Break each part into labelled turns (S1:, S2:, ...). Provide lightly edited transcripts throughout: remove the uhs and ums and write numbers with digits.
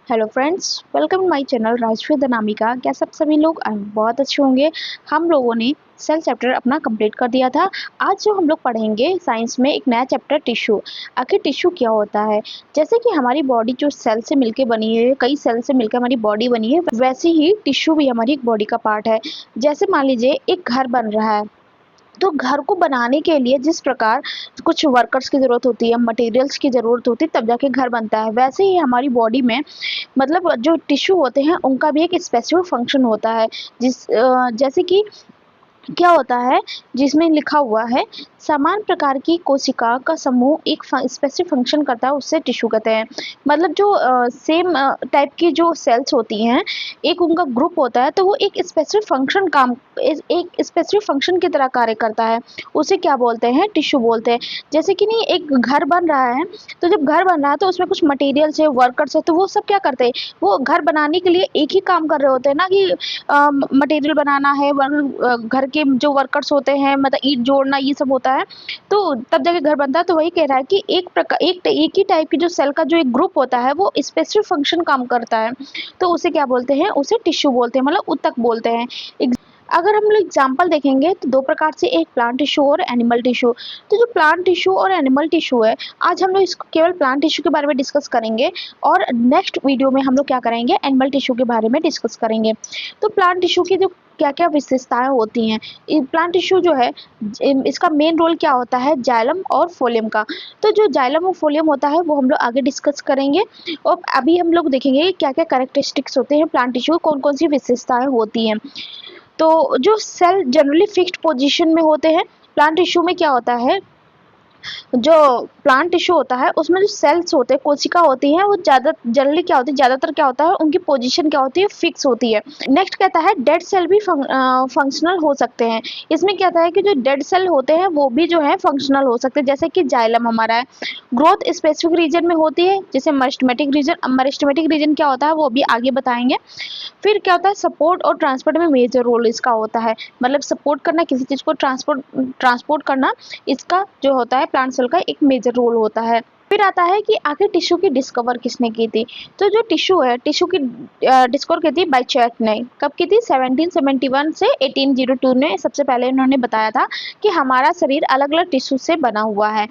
S1: Hello friends, welcome to my channel Rajshree Danamika. क्या सब सभी लोग बहुत अच्छे होंगे। हम लोगों ने सेल चैप्टर अपना कंप्लीट कर दिया था। आज जो हम लोग पढ़ेंगे साइंस में एक नया चैप्टर टिश्यू। आखिर टिश्यू क्या होता है। जैसे कि हमारी बॉडी जो सेल से मिलकर बनी है, कई सेल से मिलकर हमारी बॉडी बनी है, वैसे ही टिश्यू भी हमारी बॉडी का पार्ट है। जैसे मान लीजिए एक घर बन रहा है, तो घर को बनाने के लिए जिस प्रकार कुछ वर्कर्स की ज़रूरत होती है, मटेरियल्स की ज़रूरत होती है, तब जाके घर बनता है। वैसे ही हमारी बॉडी में मतलब जो टिश्यू होते हैं उनका भी एक स्पेसिफिक फंक्शन होता है। जैसे कि क्या होता है, जिसमें लिखा हुआ है समान प्रकार की कोशिका का समूह एक स्पेसिफिक फंक्शन करता है, उससे टिश्यू कहते हैं। मतलब जो सेम टाइप की जो सेल्स होती हैं, एक उनका ग्रुप होता है, तो वो एक स्पेसिफिक फंक्शन एक स्पेसिफिक फंक्शन की तरह कार्य करता है। उसे क्या बोलते हैं, टिश्यू बोलते हैं। जैसे कि नहीं, एक घर बन रहा है, तो जब घर बन रहा है तो उसमें कुछ मटेरियल्स है, वर्कर्स है, तो वो सब क्या करते हैं, वो घर बनाने के लिए एक ही काम कर रहे होते हैं ना, कि मटेरियल बनाना है, घर के जो वर्कर्स होते हैं, मतलब ईंट जोड़ना, ये सब होता है, तो तब जाके घर बनता है। तो वही कह रहा है कि एक ही टाइप की जो सेल का जो एक ग्रुप होता है, वो स्पेसिफिक फंक्शन काम करता है, तो उसे क्या बोलते हैं, उसे टिश्यू बोलते हैं, मतलब ऊतक बोलते हैं। अगर हम लोग एग्जाम्पल देखेंगे तो दो प्रकार से, एक प्लांट टिश्यू और एनिमल टिश्यू। तो जो प्लांट टिश्यू और एनिमल टिश्यू है, आज हम लोग इसको केवल प्लांट टिश्यू के बारे में डिस्कस करेंगे, और नेक्स्ट वीडियो में हम लोग क्या करेंगे, एनिमल टिश्यू के बारे में डिस्कस करेंगे। तो प्लांट टिश्यू की जो क्या क्या विशेषताएं होती हैं, प्लांट टिश्यू जो है, इसका मेन रोल क्या होता है, जाइलम और फोलियम का। तो जो जाइलम और फोलियम होता है वो हम लोग आगे डिस्कस करेंगे। और अभी हम लोग देखेंगे क्या क्या कैरेक्टरिस्टिक्स होते हैं प्लांट टिश्यू, कौन कौन सी विशेषताएं होती हैं। तो जो सेल जनरली फिक्स्ड पोजीशन में होते हैं, प्लांट टिश्यू में क्या होता है, जो प्लांट टिश्यू होता है उसमें जो सेल्स होते हैं, कोशिका होती हैं, वो ज़्यादा जनरली क्या होती है, ज़्यादातर क्या होता है, उनकी पोजीशन क्या होती है, फिक्स होती है। नेक्स्ट कहता है डेड सेल भी फंक्शनल हो सकते हैं। इसमें क्या होता है कि जो डेड सेल होते हैं वो भी जो है फंक्शनल हो सकते हैं, जैसे कि जाइलम हमारा है। ग्रोथ स्पेसिफिक रीजन में होती है, जैसे मरिस्टेमेटिक रीजन। मरिस्टेमेटिक रीजन क्या होता है वो भी आगे बताएंगे। फिर क्या होता है, सपोर्ट और ट्रांसपोर्ट में मेजर रोल इसका होता है। मतलब सपोर्ट करना, किसी चीज़ को ट्रांसपोर्ट करना, इसका जो होता है प्लांट सेल का एक मेजर रोल होता है। फिर आता है कि आखिर टिश्यू की डिस्कवर किसने की थी। तो जो टिश्यू है, टिश्यू की डिस्कवर की थी बाइचेट ने। कब की थी, 1771 से 1802 ने सबसे पहले उन्होंने बताया था कि हमारा शरीर अलग अलग टिश्यू से बना हुआ है।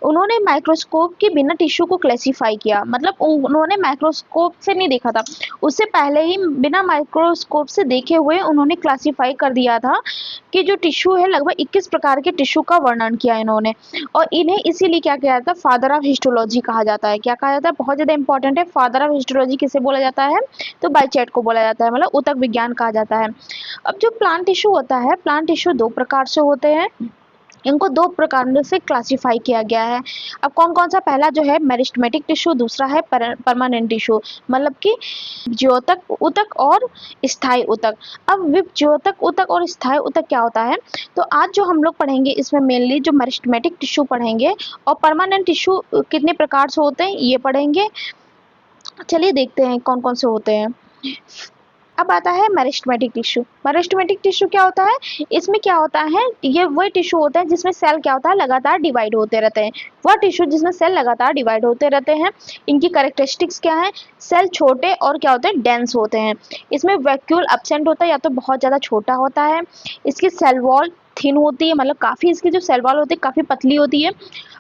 S1: उन्होंने माइक्रोस्कोप के बिना टिश्यू को क्लासिफाई किया, मतलब उन्होंने माइक्रोस्कोप से नहीं देखा था, उससे पहले ही बिना माइक्रोस्कोप से देखे हुए उन्होंने क्लासिफाई कर दिया था कि जो टिश्यू है, लगभग 21 प्रकार के टिश्यू का वर्णन किया इन्होंने। और इन्हें इसीलिए क्या किया जाता है, फादर ऑफ हिस्टोलॉजी कहा जाता है। क्या कहा जाता है, बहुत ज़्यादा इंपॉर्टेंट है। फादर ऑफ हिस्टोलॉजी किसे बोला जाता है, तो बाइचेट को बोला जाता है, मतलब ऊतक विज्ञान कहा जाता है। अब जो प्लांट टिश्यू होता है, प्लांट टिश्यू दो प्रकार से होते हैं, इनको दो प्रकार से क्लासिफाई किया गया है। अब कौन कौन सा, पहला जो है मेरिस्टेमेटिक टिश्यू, दूसरा है परमानेंट टिश्यू, मतलब कि ज्योतक ऊतक और स्थायी ऊतक। अब ज्योतक ऊतक और स्थायी ऊतक क्या होता है, तो आज जो हम लोग पढ़ेंगे इसमें मेनली जो मेरिस्टेमेटिक टिश्यू पढ़ेंगे, और परमानेंट टिश्यू कितने प्रकार से होते हैं ये पढ़ेंगे। चलिए देखते हैं कौन कौन से होते हैं। अब आता है मेरिस्टेमेटिक टिश्यू। मेरिस्टेमेटिक टिश्यू क्या होता है, इसमें क्या होता है, ये वही टिश्यू होता है जिसमें सेल क्या होता है, लगातार डिवाइड होते रहते हैं। वह टिश्यू जिसमें सेल लगातार डिवाइड होते रहते हैं। इनकी कैरेक्टरिस्टिक्स क्या है, सेल छोटे और क्या होते हैं, डेंस होते हैं। इसमें वैक्यूल एब्सेंट होता है, या तो बहुत ज़्यादा छोटा होता है। इसकी सेल वॉल थिन होती है, मतलब काफ़ी इसकी जो सेल वॉल होती है काफ़ी पतली होती है।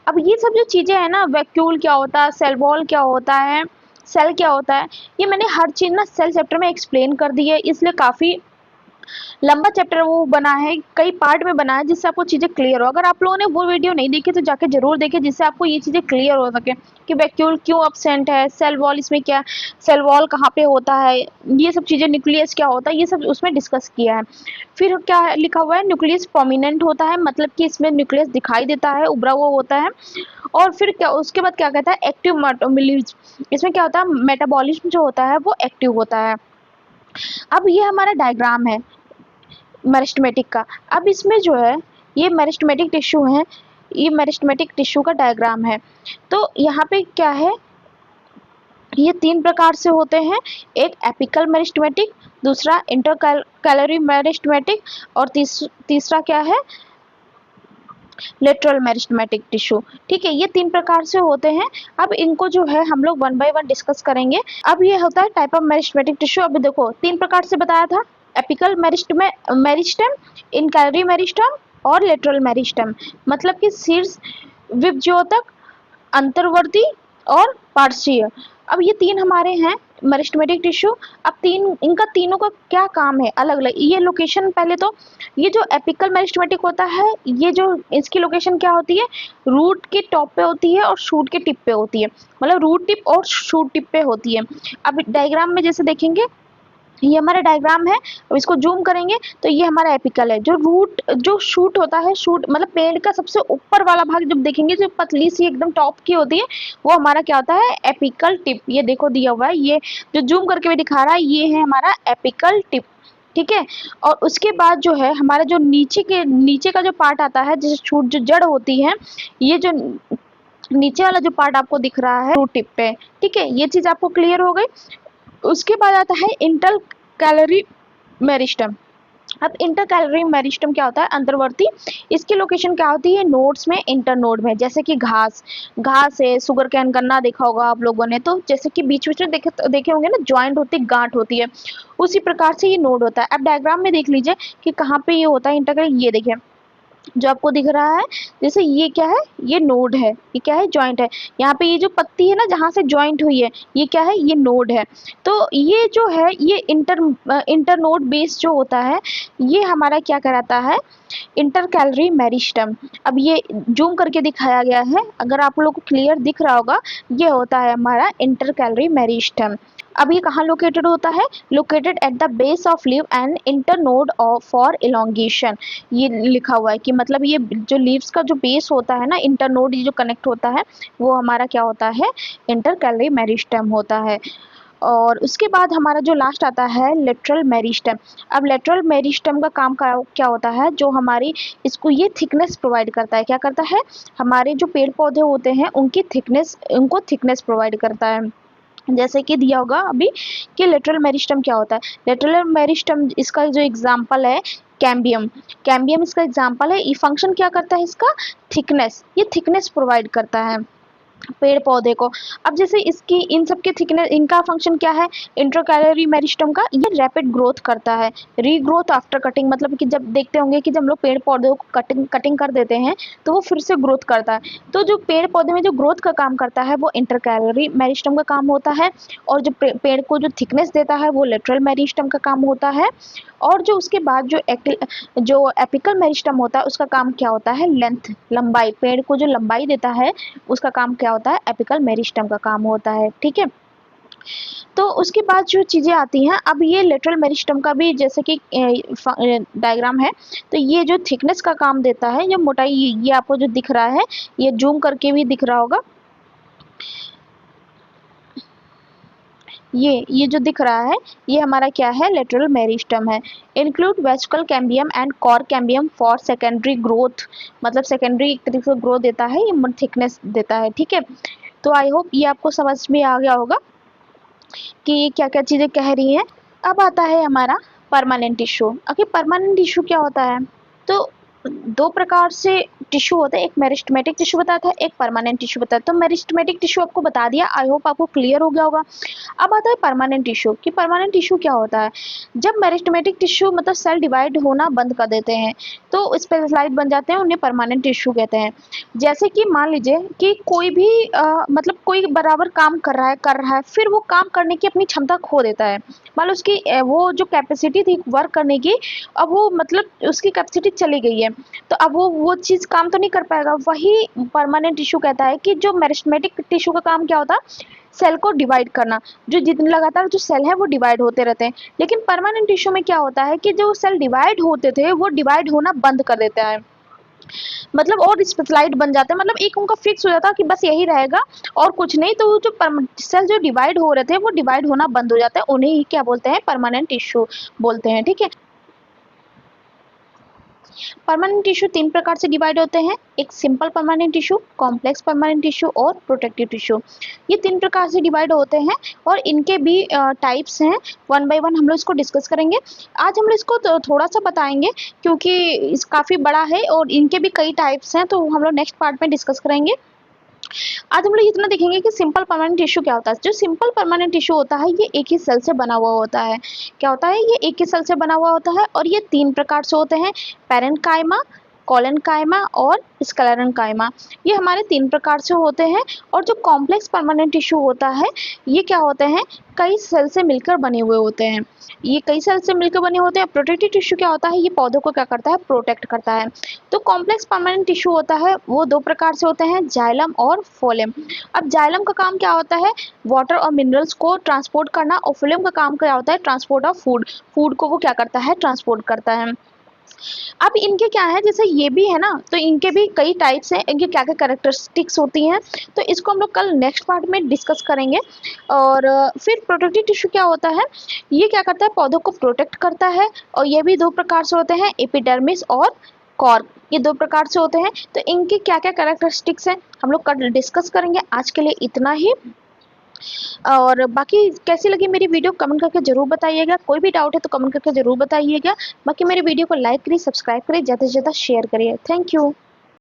S1: अब ये सब जो चीज़ें हैं ना, वैक्यूल क्या होता है, सेल वॉल क्या होता है, सेल क्या होता है, ये मैंने हर चीज़ ना सेल चैप्टर में एक्सप्लेन कर दी है, इसलिए काफ़ी लंबा चैप्टर वो बना है, कई पार्ट में बना है, जिससे आपको चीज़ें क्लियर हो। अगर आप लोगों ने वो वीडियो नहीं देखी तो जाके जरूर देखें, जिससे आपको ये चीज़ें क्लियर हो सके कि वैक्यूल क्यों एब्सेंट है, सेल वॉल इसमें क्या, सेल वॉल कहाँ पे होता है, ये सब चीज़ें, न्यूक्लियस क्या होता है, ये सब उसमें डिस्कस किया है। फिर क्या लिखा हुआ है, न्यूक्लियस प्रोमिनेंट होता है, मतलब कि इसमें न्यूक्लियस दिखाई देता है, उभरा हुआ होता है। और फिर क्या, उसके बाद क्या कहता है, एक्टिव मेटाबॉलिज्म। इसमें क्या होता है, मेटाबॉलिज्म जो होता है वो एक्टिव होता है। अब ये हमारा डायग्राम है मेरिस्टेमेटिक का। अब इसमें जो है, ये मेरिस्टेमेटिक टिश्यू है, ये मेरिस्टेमेटिक टिश्यू का डायग्राम है। तो यहाँ पे क्या है, ये तीन प्रकार से होते हैं, एक एपिकल मेरिस्टेमेटिक, दूसरा इंटरकैलरी मेरिस्टेमेटिक, और तीसरा क्या है, लेटरल मेरिस्टेमेटिक टिश्यू। ठीक है, ये 3 प्रकार से होते हैं। अब इनको जो है हम लोग वन बाय वन डिस्कस करेंगे। अब ये होता है टाइप ऑफ मेरिस्टेमेटिक टिश्यू। अभी देखो 3 प्रकार से बताया था, एपिकल मेरिस्टेम, इनकैलरी मेरिस्टेम और लेटरल मेरिस्टेम। मतलब कि शीर्ष विभज्योतक, अंतर्वर्ती और पार्श्वीय। अब ये 3 हमारे हैं मेरिस्टेमेटिक टिश्यू। अब इनका तीनों का क्या काम है अलग अलग। ये लोकेशन, पहले तो ये जो एपिकल मेरिस्टेमेटिक होता है, ये जो इसकी लोकेशन क्या होती है, रूट के टॉप पे होती है और शूट के टिप पे होती है। मतलब रूट टिप और शूट टिप पे होती है। अब डायग्राम में जैसे देखेंगे, ये हमारा डायग्राम है। अब इसको जूम करेंगे तो ये हमारा एपिकल है। जो शूट होता है, शूट मतलब पेड़ का सबसे ऊपर वाला भाग जब देखेंगे, जो पतली सी एकदम टॉप की होती है, वो हमारा क्या होता है, एपिकल टिप। ये देखो दिया हुआ है, ये जो जूम करके भी दिखा रहा है, ये है हमारा एपिकल टिप। ठीक है। और उसके बाद जो है हमारा जो नीचे का जो पार्ट आता है, जैसे शूट जो जड़ होती है, ये जो नीचे वाला जो पार्ट आपको दिख रहा है रूट टिप पे। ठीक है, ये चीज आपको क्लियर हो गई। उसके बाद आता है इंटर कैलोरी मेरिस्टम। अब इंटर कैलोरी मेरिस्टम क्या होता है, अंतर्वर्ती। इसकी लोकेशन क्या होती है, नोड्स में, इंटर नोड में। जैसे कि घास है, शुगर कैन गन्ना देखा होगा आप लोगों ने, तो जैसे कि बीच बीच में देखे होंगे ना, ज्वाइंट होती है, गांठ होती है, उसी प्रकार से ये नोड होता है। अब डायग्राम में देख लीजिए कि कहाँ पे ये होता है इंटर। ये देखिए जो आपको दिख रहा है, जैसे ये क्या है, ये नोड है, ये क्या है, जॉइंट है। यहाँ पे ये जो पत्ती है ना, जहाँ से जॉइंट हुई है, ये क्या है, ये नोड है। तो ये जो है, ये इंटर नोड बेस जो होता है, ये हमारा क्या कराता है, इंटर कैलोरी मेरिस्टम। अब ये जूम करके दिखाया गया है, अगर आप लोग को क्लियर दिख रहा होगा, ये होता है हमारा इंटर कैलोरी मेरिस्टम। अब ये कहाँ लोकेटेड होता है, located at the base of leave and inter node for elongation. ये लिखा हुआ है कि मतलब ये जो लीव्स का जो बेस होता है ना, इंटर नोड ये जो कनेक्ट होता है, वो हमारा क्या होता है, इंटर कैलोरी मेरिस्टम होता है। और उसके बाद हमारा जो लास्ट आता है लेटरल मेरिस्टम। अब लेटरल मेरिस्टम का काम क्या होता है, जो हमारी इसको ये थिकनेस प्रोवाइड करता है। क्या करता है, हमारे जो पेड़ पौधे होते हैं उनको थिकनेस प्रोवाइड करता है। जैसे कि दिया होगा अभी कि लेटरल मेरिस्टम क्या होता है। लेटरल मेरिस्टम इसका जो एग्जांपल है, कैम्बियम। कैम्बियम इसका एग्जांपल है। ये फंक्शन क्या करता है इसका, थिकनेस, ये थिकनेस प्रोवाइड करता है पेड़ पौधे को। अब जैसे इसकी इन सब के थिकनेस, इनका फंक्शन क्या है, इंट्रोकैलोरी मेरिस्टम का, ये रैपिड ग्रोथ करता है, रीग्रोथ आफ्टर कटिंग। मतलब कि जब देखते होंगे कि जब हम लोग पेड़ पौधों को कटिंग कर देते हैं, तो वो फिर से ग्रोथ करता है। तो जो पेड़ पौधे में जो ग्रोथ का काम करता है, वो इंटरकैलोरी मेरिस्टम का काम होता है। और जो पेड़ को जो थिकनेस देता है, वो लेटरल मेरिस्टम का काम होता है। और जो उसके बाद जो एपिकल मेरिस्टम होता है, उसका काम क्या होता है, लेंथ, लंबाई, पेड़ को जो लंबाई देता है, उसका काम क्या होता है, एपिकल मेरिस्टम का काम होता है। ठीक है। तो उसके बाद जो चीज़ें आती हैं, अब ये लेटरल मेरिस्टम का भी जैसे कि डायग्राम है, तो ये जो थिकनेस का काम देता है, ये मोटाई, ये आपको जो दिख रहा है, ये जूम करके भी दिख रहा होगा, ये जो दिख रहा है, ये हमारा क्या है, लेटरल मेरिस्टम है। Include fascicular cambium and cork cambium for secondary growth. मतलब सेकेंडरी एक तरीके से ग्रोथ देता है, ये थिकनेस देता है। ठीक है। तो आई होप ये आपको समझ में आ गया होगा कि क्या क्या चीज़ें कह रही हैं। अब आता है हमारा परमानेंट टिश्यू। आखिर परमानेंट टिश्यू क्या होता है, तो 2 प्रकार से टिश्यू होता है, एक मेरिस्टेमेटिक टिश्यू बताया था, एक परमानेंट टिश्यू बताया। तो मेरिस्टेमेटिक टिश्यू आपको बता दिया, आई होप आपको क्लियर हो गया होगा। अब आता है परमानेंट टिश्यू, कि परमानेंट टिश्यू क्या होता है। जब मेरिस्टेमेटिक टिश्यू मतलब सेल डिवाइड होना बंद कर देते हैं, तो स्पेशलाइज्ड बन जाते हैं, उन्हें परमानेंट टिश्यू कहते हैं। जैसे कि मान लीजिए कि कोई भी मतलब कोई बराबर काम कर रहा है, फिर वो काम करने की अपनी क्षमता खो देता है। मान लो उसकी वो जो कैपेसिटी थी वर्क करने की, अब वो मतलब उसकी कैपेसिटी चली गई है, तो अब वो चीज़ काम तो नहीं कर पाएगा। वही परमानेंट टिश्यू कहता है कि जो मेरिस्टेमेटिक टिश्यू का काम क्या होता है, सेल को डिवाइड करना। जो जितने लगातार जो सेल है वो डिवाइड होते रहते हैं। लेकिन परमानेंट टिश्यू में क्या होता है कि जो सेल डिवाइड होते थे, वो डिवाइड होना बंद कर देता है। मतलब और स्पेशलाइज्ड बन जाते हैं, मतलब एक उनका फिक्स हो जाता है कि बस यही रहेगा और कुछ नहीं। तो जो सेल जो डिवाइड हो रहे थे, वो डिवाइड होना बंद हो जाता है, उन्हें ही क्या बोलते हैं, परमानेंट टिश्यू बोलते हैं। ठीक है। परमानेंट टिश्यू 3 प्रकार से डिवाइड होते हैं, एक simple permanent tissue, complex permanent tissue और प्रोटेक्टिव टिश्यू। ये 3 प्रकार से डिवाइड होते हैं और इनके भी टाइप्स हैं। वन बाय वन हम लोग इसको डिस्कस करेंगे। आज हम लोग इसको थोड़ा सा बताएंगे क्योंकि इस काफ़ी बड़ा है और इनके भी कई टाइप्स हैं, तो हम लोग नेक्स्ट पार्ट में डिस्कस करेंगे। आज हम लोग इतना देखेंगे कि सिंपल परमानेंट टिश्यू क्या होता है। जो सिंपल परमानेंट टिश्यू होता है ये एक ही सेल से बना हुआ होता है। क्या होता है, ये एक ही सेल से बना हुआ होता है और ये 3 प्रकार से होते हैं, पैरेन्काइमा, कोलेनकाइमा और स्क्लेरेन्काइमा। ये हमारे 3 प्रकार से होते हैं। और जो कॉम्प्लेक्स परमानेंट टिश्यू होता है ये क्या होते हैं, कई सेल से मिलकर बने हुए होते हैं। ये कई सेल से मिलकर बने होते हैं। प्रोटेक्टिव टिश्यू क्या होता है, ये पौधों को क्या करता है, प्रोटेक्ट करता है। तो कॉम्प्लेक्स परमानेंट टिश्यू होता है वो 2 प्रकार से होते हैं, जाइलम और फोलेम। अब जाइलम का काम क्या होता है, वाटर और मिनरल्स को ट्रांसपोर्ट करना, और फोलेम का काम क्या होता है, ट्रांसपोर्ट ऑफ फूड, फूड को वो क्या करता है, ट्रांसपोर्ट करता है। अब इनके क्या है, जैसे ये भी है ना, तो इनके भी कई टाइप्स हैं, इनके क्या क्या कैरेक्टरिस्टिक्स होती हैं, तो इसको हम लोग कल नेक्स्ट पार्ट में डिस्कस करेंगे। और फिर प्रोटेक्टिव टिश्यू क्या होता है, ये क्या करता है, पौधों को प्रोटेक्ट करता है। और ये भी 2 प्रकार से होते हैं, एपिडर्मिस और कॉर्क, ये 2 प्रकार से होते हैं। तो इनके क्या क्या कैरेक्टरिस्टिक्स हैं हम लोग कल डिस्कस करेंगे। आज के लिए इतना ही। और बाकी कैसी लगी मेरी वीडियो कमेंट करके ज़रूर बताइएगा। कोई भी डाउट है तो कमेंट करके ज़रूर बताइएगा। बाकी मेरी वीडियो को लाइक करिए, सब्सक्राइब करिए, ज़्यादा से ज़्यादा शेयर करिए। Thank you.